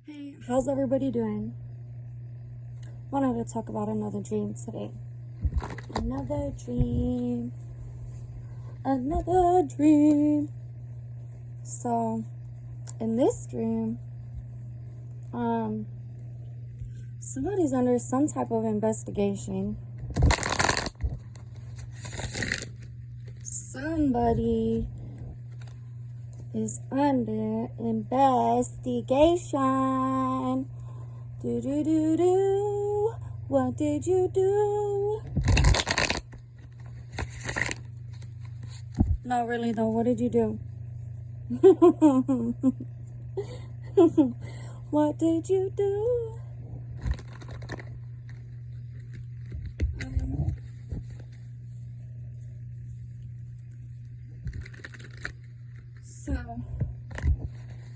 Hey, how's everybody doing? Wanted to talk about another dream today. Another dream. Another dream. So, in this dream, somebody's under some type of investigation. Somebody is under investigation. Do do do do. What did you do? No, really though. What did you do? What did you do? So,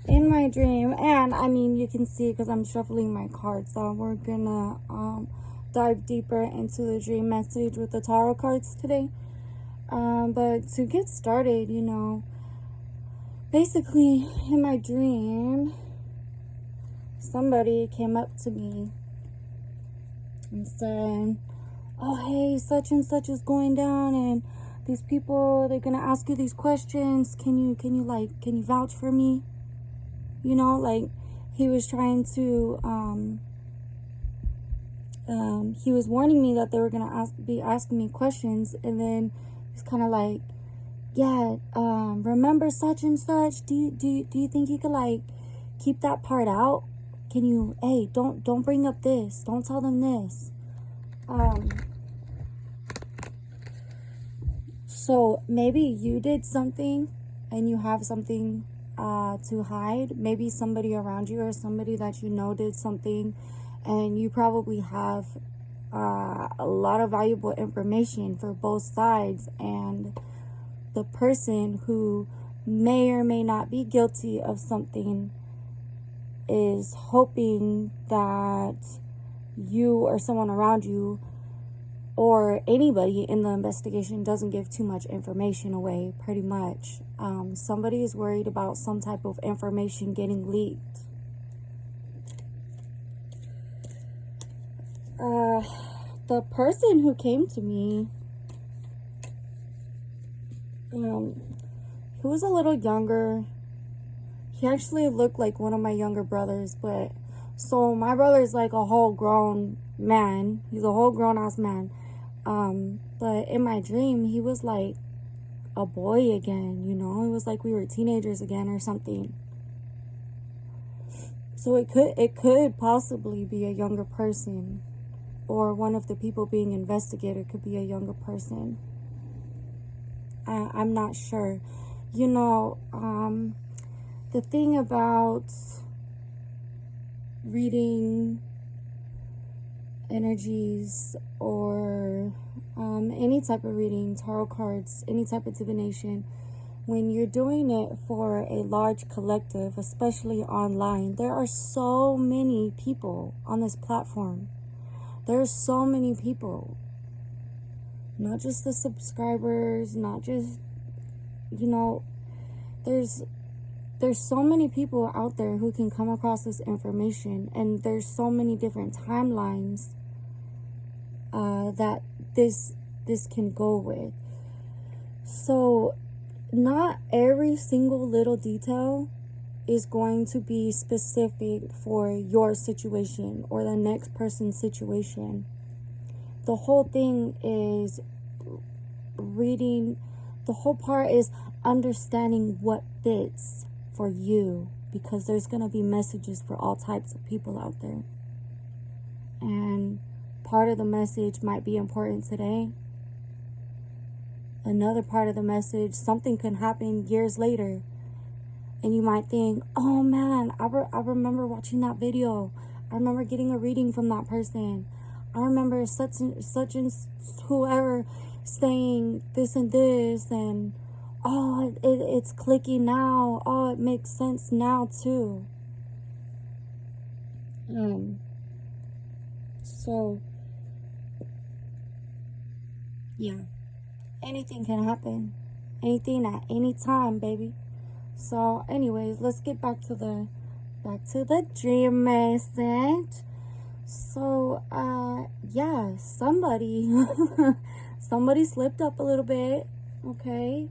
in my dream, and I mean, you can see because I'm shuffling my cards, so we're gonna dive deeper into the dream message with the tarot cards today. But to get started, basically in my dream, somebody came up to me and said, oh, hey, such and such is going down, and these people, they're gonna ask you these questions. Can you vouch for me? He was trying to, he was warning me that they were gonna be asking me questions, and then he's kind of like, yeah, remember such and such? Do you think you could keep that part out? Can you, hey, don't bring up this. Don't tell them this. So maybe you did something and you have something to hide. Maybe somebody around you or somebody that you know did something, and you probably have a lot of valuable information for both sides, and the person who may or may not be guilty of something is hoping that you or someone around you or anybody in the investigation doesn't give too much information away, pretty much. Somebody is worried about some type of information getting leaked. The person who came to me, he was a little younger. He actually looked like one of my younger brothers, so my brother is like a whole grown man. He's a whole grown ass man. But in my dream, he was like a boy again, It was like we were teenagers again or something. So it could possibly be a younger person, or one of the people being investigated could be a younger person. I'm not sure. The thing about reading energies or any type of reading, tarot cards, any type of divination, when you're doing it for a large collective, especially online, there are so many people on this platform. There are so many people, not just the subscribers, not just, there's so many people out there who can come across this information, and there's so many different timelines that this can go with. So not every single little detail is going to be specific for your situation or the next person's situation. The whole thing is reading, the whole part is understanding what fits for you, because there's going to be messages for all types of people out there. And part of the message might be important today. Another part of the message, something can happen years later, and you might think, oh man, I remember watching that video. I remember getting a reading from that person. I remember such and whoever saying this and this, and oh, it's clicking now. Oh, it makes sense now too. So yeah, anything can happen. Anything at any time, baby. So anyways, let's get back to the back to the dream message. So, yeah, somebody, somebody slipped up a little bit, okay?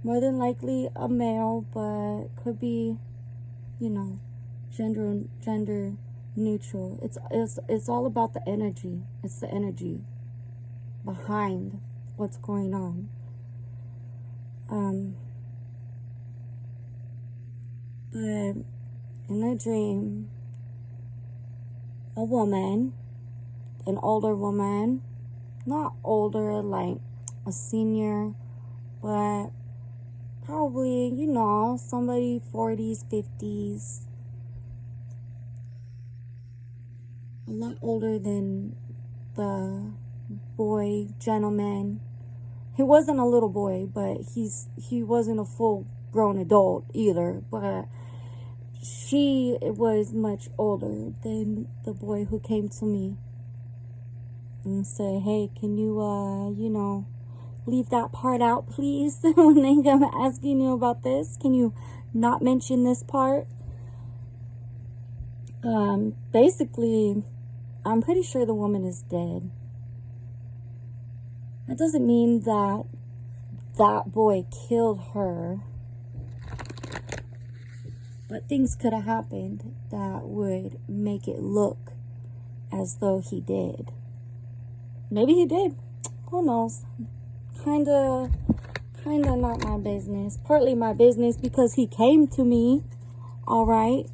More than likely a male, but could be, you know, gender neutral. It's all about the energy. It's the energy behind what's going on. But in a dream, a woman, an older woman, not older like a senior, but probably, you know, somebody 40s, 50s, a lot older than the boy, gentleman. He wasn't a little boy, but he wasn't a full grown adult either, but she was much older than the boy who came to me and say, hey, can you you know, leave that part out, please? When they come asking you about this, can you not mention this part? Basically, I'm pretty sure the woman is dead. That doesn't mean that that boy killed her, but things could have happened that would make it look as though he did. Maybe he did. Who knows? Kinda not my business. Partly my business because he came to me. All right.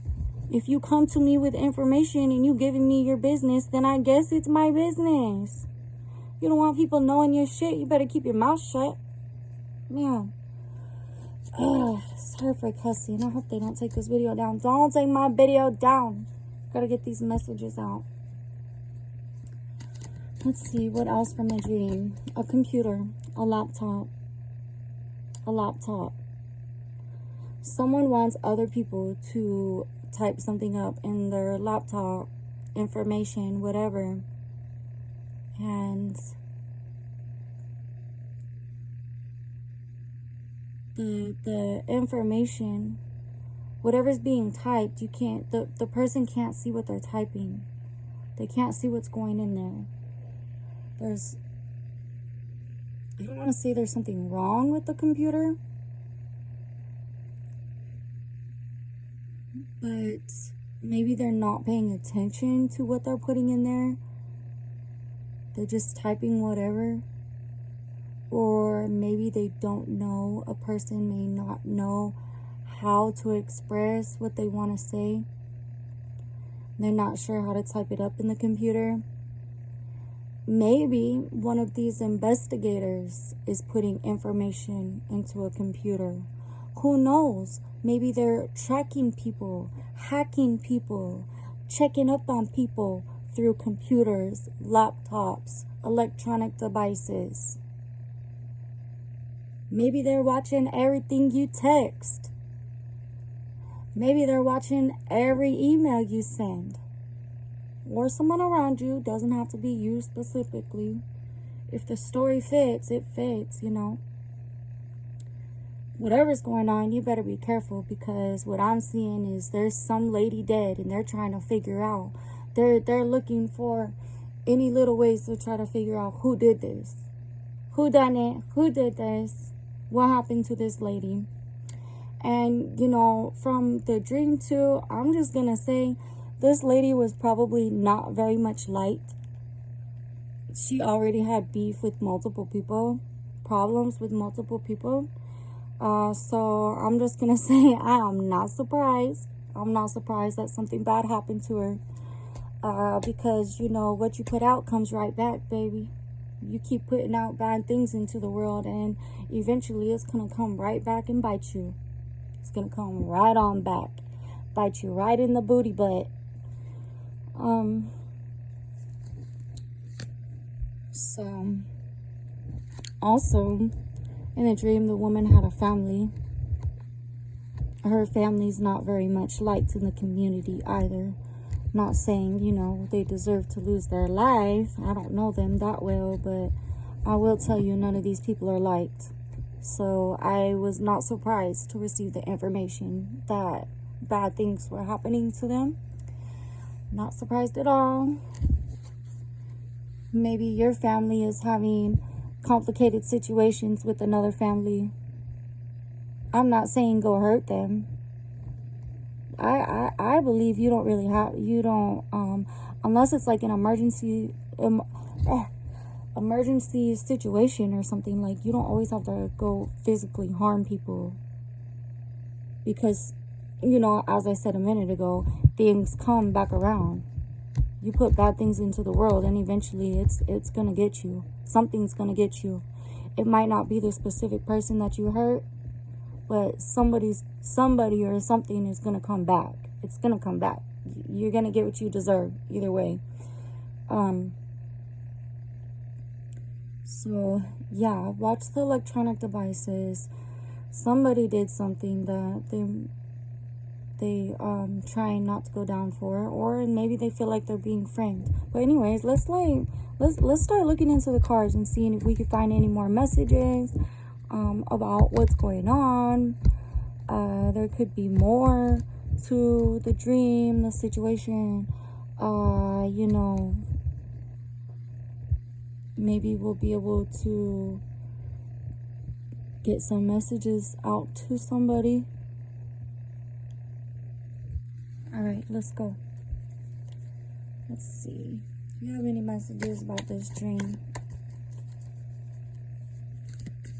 If you come to me with information and you giving me your business, then I guess it's my business. You don't want people knowing your shit. You better keep your mouth shut. Man. Sorry for cussing. I hope they don't take this video down. Don't take my video down. Gotta get these messages out. Let's see, what else from a dream? A computer, a laptop. A laptop. Someone wants other people to type something up in their laptop, information, whatever. And the information, whatever's being typed, you can't, the person can't see what they're typing. They can't see what's going in there. I don't want to say there's something wrong with the computer, but maybe they're not paying attention to what they're putting in there. They're just typing whatever. Or maybe they don't know, a person may not know how to express what they want to say. They're not sure how to type it up in the computer. Maybe one of these investigators is putting information into a computer. Who knows? Maybe they're tracking people, hacking people, checking up on people through computers, laptops, electronic devices. Maybe they're watching everything you text. Maybe they're watching every email you send. Or someone around you. Doesn't have to be you specifically. If the story fits, it fits, you know. Whatever's going on, you better be careful, because what I'm seeing is there's some lady dead and they're trying to figure out. They're looking for any little ways to try to figure out who did this. Who done it? Who did this? What happened to this lady? And, you know, from the dream too, I'm just going to say this lady was probably not very much liked. She already had beef with multiple people, problems with multiple people. So I'm just going to say I am not surprised. I'm not surprised that something bad happened to her. Because, you know, what you put out comes right back, baby. You keep putting out bad things into the world, and eventually it's going to come right back and bite you. It's going to come right on back. Bite you right in the booty butt. So, also, in a dream, the woman had a family. Her family's not very much liked in the community either. Not saying, you know, they deserve to lose their life. I don't know them that well, but I will tell you, none of these people are liked. So I was not surprised to receive the information that bad things were happening to them. Not surprised at all. Maybe your family is having complicated situations with another family. I'm not saying go hurt them. I believe you don't really have, you don't, unless it's like an emergency situation or something, like you don't always have to go physically harm people, because, you know, as I said a minute ago, things come back around. You put bad things into the world and eventually it's gonna get you. Something's gonna get you. It might not be the specific person that you hurt, but somebody or something is gonna come back. It's gonna come back. You're gonna get what you deserve either way. So yeah, watch the electronic devices. Somebody did something that they trying not to go down for, or maybe they feel like they're being framed. But anyways, let's start looking into the cards and seeing if we can find any more messages about what's going on. There could be more to the dream, the situation. You know, maybe we'll be able to get some messages out to somebody. All right, let's go. Let's see. Do you have any messages about this dream?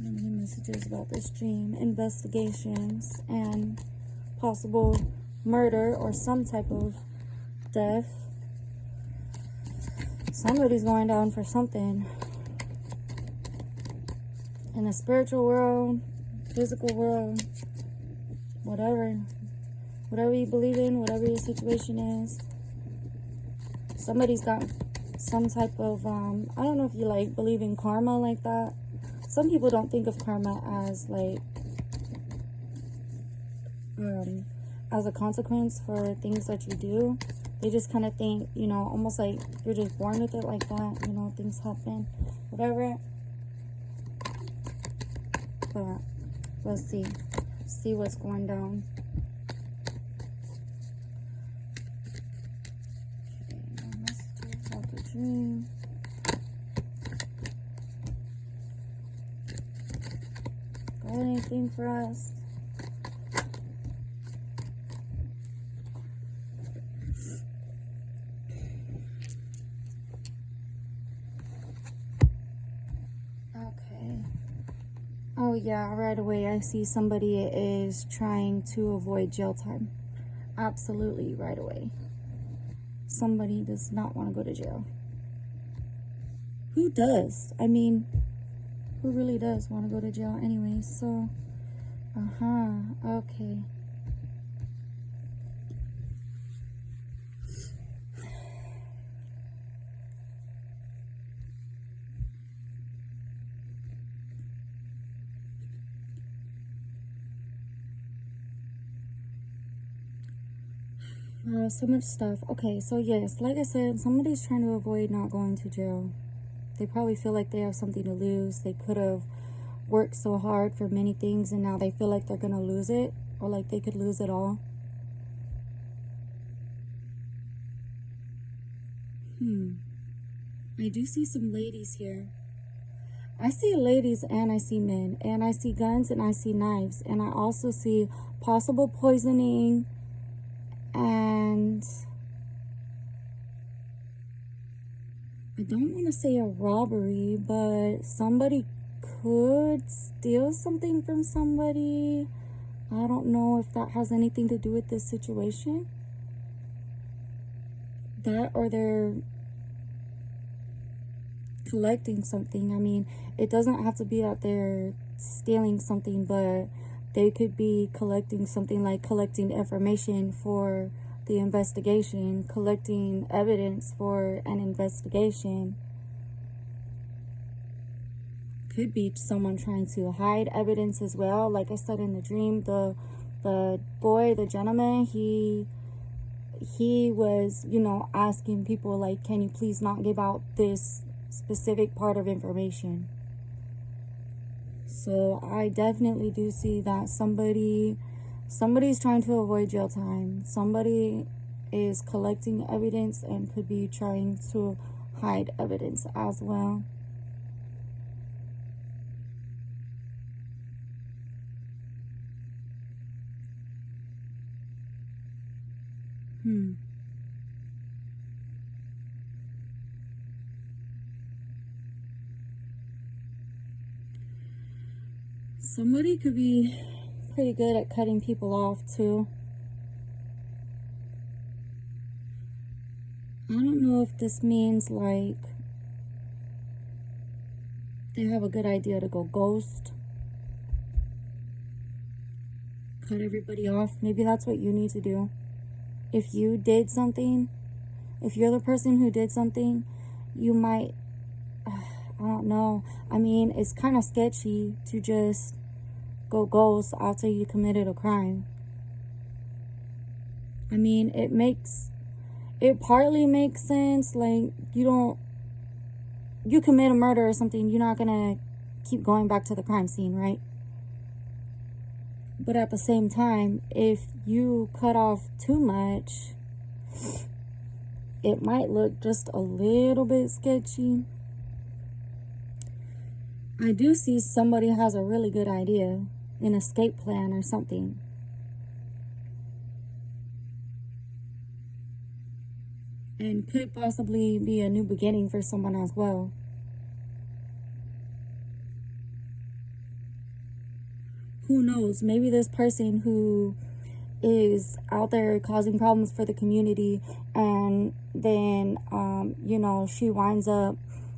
Any messages about this dream? Investigations and possible murder or some type of death. Somebody's going down for something. In the spiritual world, physical world, whatever you believe in, whatever your situation is, somebody's got some type of, I don't know if you like believe in karma like that. Some people don't think of karma as like, as a consequence for things that you do. They just kind of think, you know, almost like you're just born with it like that, you know, things happen, whatever. But let's see what's going down. Dream. Got anything for us? Okay. Oh yeah, right away I see somebody is trying to avoid jail time. Absolutely, right away. Somebody does not want to go to jail. Who does? I mean, who really does want to go to jail anyway? So, okay. So much stuff. Okay, so yes, like I said, somebody's trying to avoid not going to jail. They probably feel like they have something to lose. They could have worked so hard for many things and now they feel like they're going to lose it, or like they could lose it all. I do see some ladies here. I see ladies and I see men, and I see guns and I see knives, and I also see possible poisoning, and I don't want to say a robbery, but somebody could steal something from somebody. I don't know if that has anything to do with this situation. That, or they're collecting something. I mean, it doesn't have to be that they're stealing something, but they could be collecting something, like collecting information for the investigation, collecting evidence for an investigation. Could be someone trying to hide evidence as well. Like I said in the dream, the boy, the gentleman, he was, you know, asking people like, can you please not give out this specific part of information? So I definitely do see that somebody Somebody's trying to avoid jail time. Somebody is collecting evidence and could be trying to hide evidence as well. Somebody could be pretty good at cutting people off too. I don't know if this means like they have a good idea to go ghost, cut everybody off. Maybe that's what you need to do. If you did something, if you're the person who did something, you might, I don't know. I mean, it's kind of sketchy to just go ghost after you committed a crime. I mean, it partly makes sense. Like, you commit a murder or something, you're not gonna keep going back to the crime scene, right? But at the same time, if you cut off too much, it might look just a little bit sketchy. I do see somebody has a really good idea, an escape plan or something. And could possibly be a new beginning for someone as well. Who knows? Maybe this person who is out there causing problems for the community, and then, she winds up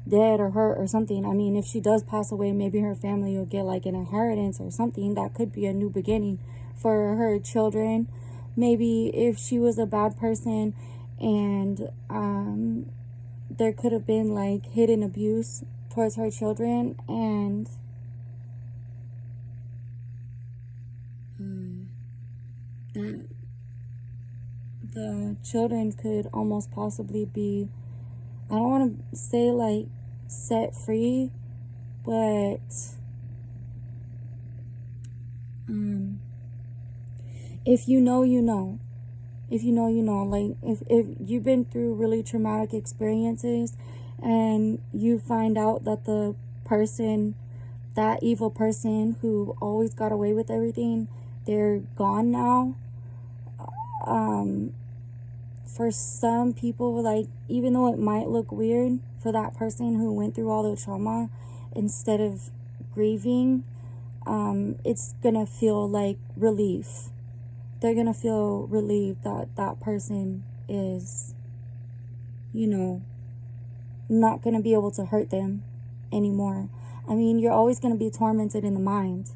dead or hurt or something. I mean, if she does pass away, maybe her family will get like an inheritance or something. That could be a new beginning for her children. Maybe if she was a bad person and there could have been like hidden abuse towards her children, and that the children could almost possibly be, I don't want to say like set free, but if you know, you know. If you know, you know. Like, if you've been through really traumatic experiences and you find out that the person, that evil person who always got away with everything, they're gone now. For some people, like, even though it might look weird for that person who went through all the trauma, instead of grieving, it's gonna feel like relief. They're gonna feel relieved that that person is, not gonna be able to hurt them anymore. I mean, you're always gonna be tormented in the mind,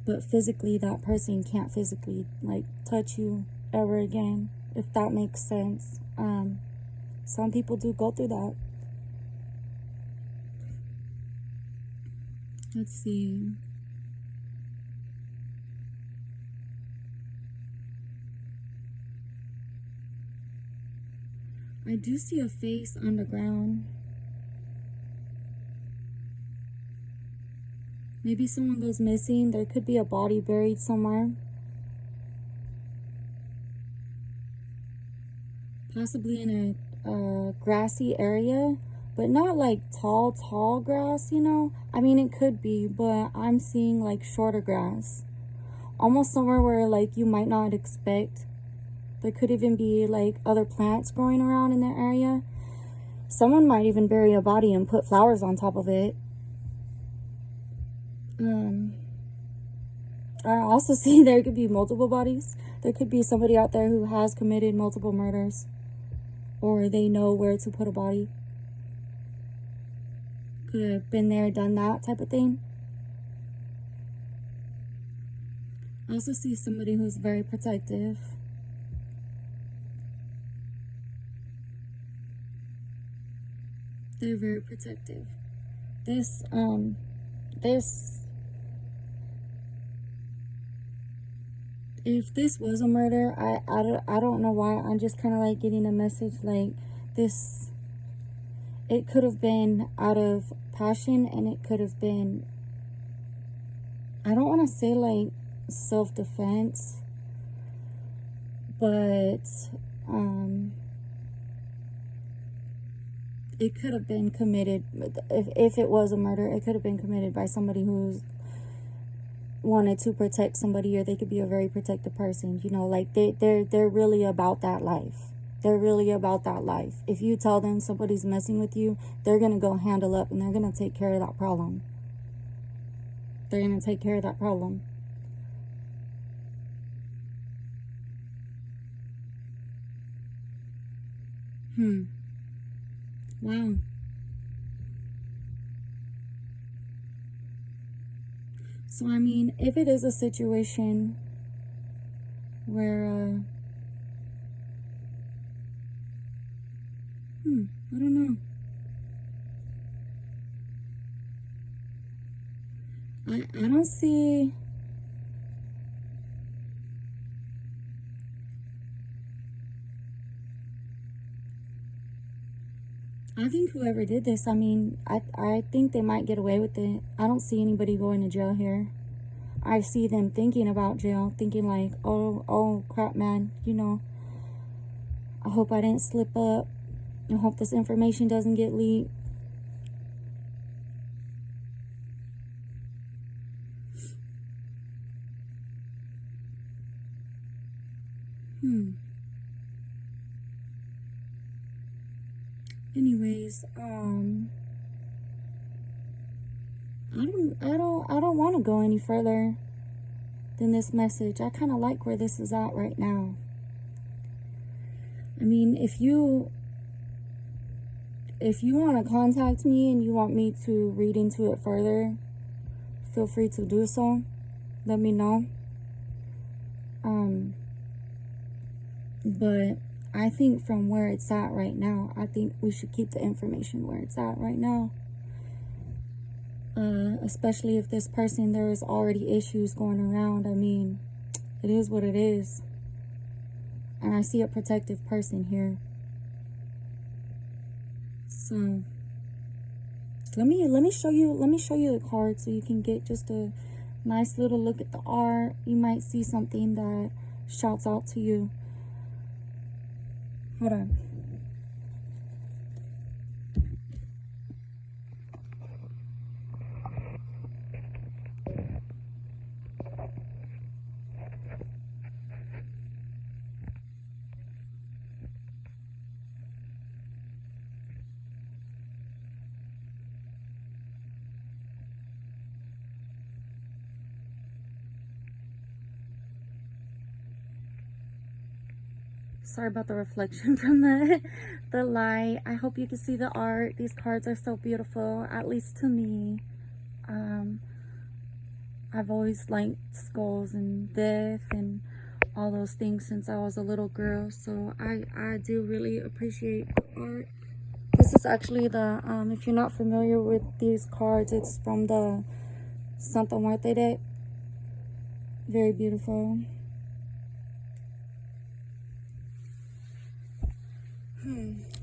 but physically, that person can't physically like touch you ever again, if that makes sense. Some people do go through that. Let's see. I do see a face on the ground. Maybe someone goes missing. There could be a body buried somewhere. Possibly in a grassy area, but not like tall grass, I mean, it could be, but I'm seeing like shorter grass. Almost somewhere where like you might not expect. There could even be like other plants growing around in that area. Someone might even bury a body and put flowers on top of it. I also see there could be multiple bodies. There could be somebody out there who has committed multiple murders, or they know where to put a body. Could have been there, done that type of thing. I also see somebody who's very protective. They're very protective. If this was a murder, I don't know why, I'm just kind of like getting a message like this. It could have been out of passion, and it could have been, I don't want to say like self-defense, but it could have been committed. If it was a murder, it could have been committed by somebody who's wanted to protect somebody, or they could be a very protective person, you know, like they're really about that life. They're really about that life. If you tell them somebody's messing with you, they're gonna go handle up, and they're gonna take care of that problem. They're gonna take care of that problem. Wow. So I mean, if it is a situation where I don't know. I don't see. I think whoever did this, I mean, I think they might get away with it. I don't see anybody going to jail here. I see them thinking about jail, thinking like, oh crap, man, you know, I hope I didn't slip up. I hope this information doesn't get leaked. Anyways, I don't want to go any further than this message. I kind of like where this is at right now. I mean, if you want to contact me and you want me to read into it further, feel free to do so. Let me know. But I think from where it's at right now, I think we should keep the information where it's at right now. Especially if this person, there is already issues going around. I mean, it is what it is. And I see a protective person here. So let me show you the card so you can get just a nice little look at the art. You might see something that shouts out to you. Hold on. Sorry about the reflection from the light. I hope you can see the art. These cards are so beautiful, at least to me. I've always liked skulls and death and all those things since I was a little girl, so I do really appreciate the art. This is actually the, if you're not familiar with these cards, it's from the Santa Muerte deck. Very beautiful.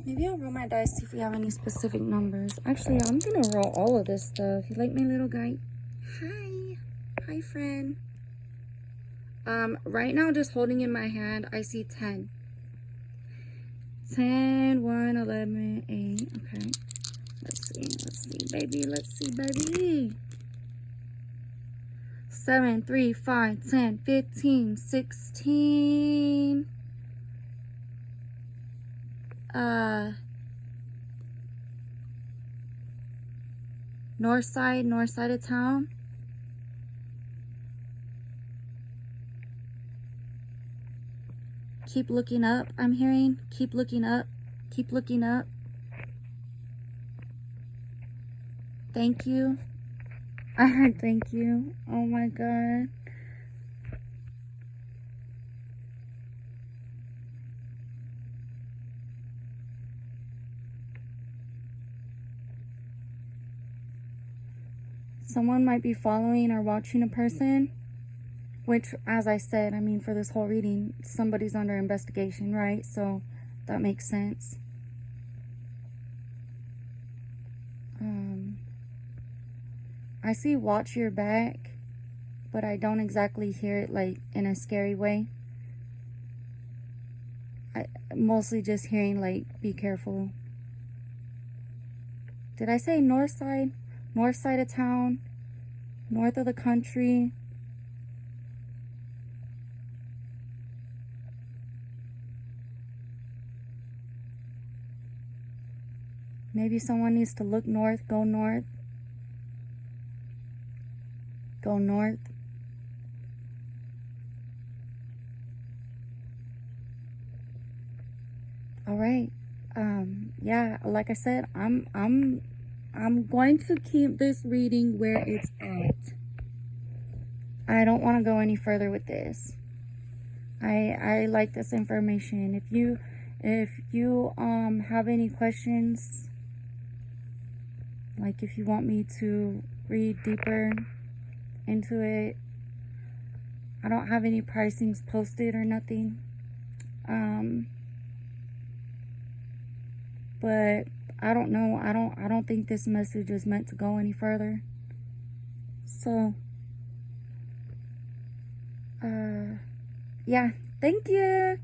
Maybe I'll roll my dice, see if we have any specific numbers. Actually, I'm gonna roll all of this stuff. You like my little guy? Hi friend. Right now, just holding in my hand, I see 10. 10, 1, 11, 8. Okay. Let's see, baby. 7, 3, 5, 10, 15, 16. North side of town. Keep looking up, I'm hearing. Keep looking up. Thank you. I heard thank you. Oh my God. Someone might be following or watching a person, which, as I said, I mean, for this whole reading, somebody's under investigation, right? So that makes sense. I see watch your back, but I don't exactly hear it like in a scary way. I mostly just hearing like, be careful. Did I say north side? North side of town, north of the country. Maybe someone needs to look north, go north. Go north. All right. Yeah, like I said, I'm going to keep this reading where it's at. I don't want to go any further with this. I like this information. If you have any questions, like if you want me to read deeper into it, I don't have any pricings posted or nothing. But I don't know. I don't think this message is meant to go any further. So yeah, thank you.